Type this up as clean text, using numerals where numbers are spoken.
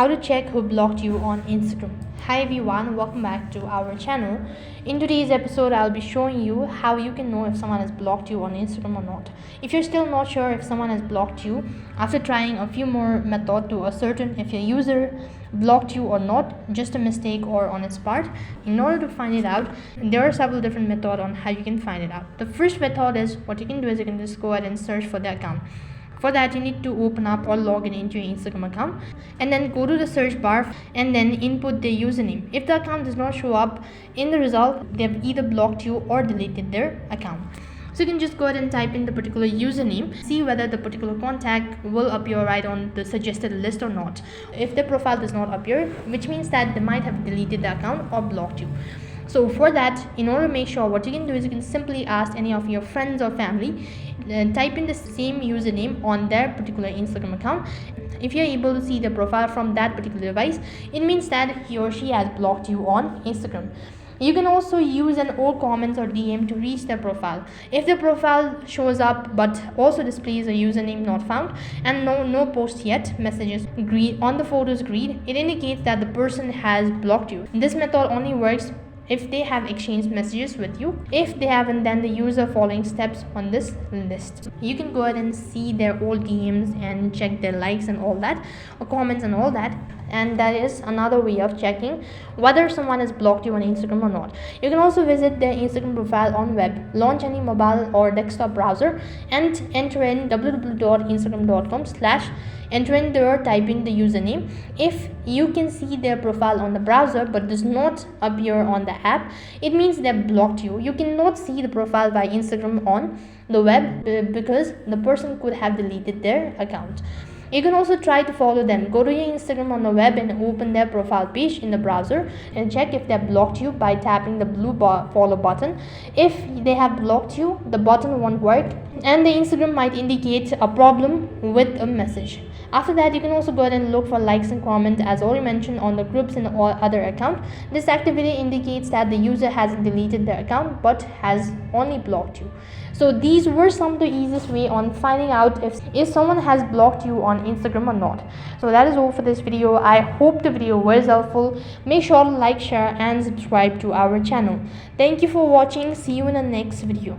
How to check who blocked you on Instagram. Hi everyone, welcome back to our channel. In today's episode, I'll be showing you how you can know if someone has blocked you on Instagram or not. If you're still not sure if someone has blocked you, after trying a few more methods to ascertain if your user blocked you or not, just a mistake or on its part, in order to find it out, there are several different methods on how you can find it out. The first method is, what you can do is you can just go ahead and search for the account. For that, you need to open up or log in into your Instagram account and then go to the search bar and then input their username. If the account does not show up in the result, they've either blocked you or deleted their account. So you can just go ahead and type in the particular username, see whether the particular contact will appear right on the suggested list or not. If the profile does not appear, which means that they might have deleted the account or blocked you. So for that, in order to make sure, what you can do is you can simply ask any of your friends or family, type in the same username on their particular Instagram account. If you're able to see the profile from that particular device, it means that he or she has blocked you on Instagram. You can also use an all comments or DM to reach their profile. If the profile shows up but also displays a username not found and no post yet, messages greet on the photos greet, it indicates that the person has blocked you. This method only works if they have exchanged messages with you. If they haven't, then the user following steps on this list. You can go ahead and see their old DMs and check their likes and all that, or comments and all that. And that is another way of checking whether someone has blocked you on Instagram or not. You can also visit their Instagram profile on web, launch any mobile or desktop browser and enter in www.instagram.com/ enter in there, type in the username. If you can see their profile on the browser but does not appear on the app, it means they've blocked you. You cannot see the profile by Instagram on the web because the person could have deleted their account. You can also try to follow them. Go to your Instagram on the web and open their profile page in the browser and check if they have blocked you by tapping the blue follow button. If they have blocked you, the button won't work and the Instagram might indicate a problem with a message. After that, you can also go ahead and look for likes and comments as already mentioned on the groups and all other account. This activity indicates that the user hasn't deleted their account but has only blocked you. So these were some of the easiest way on finding out if someone has blocked you on Instagram or not. So that is all for this video. I hope the video was helpful. Make sure to like, share and subscribe to our channel. Thank you for watching. See you in the next video.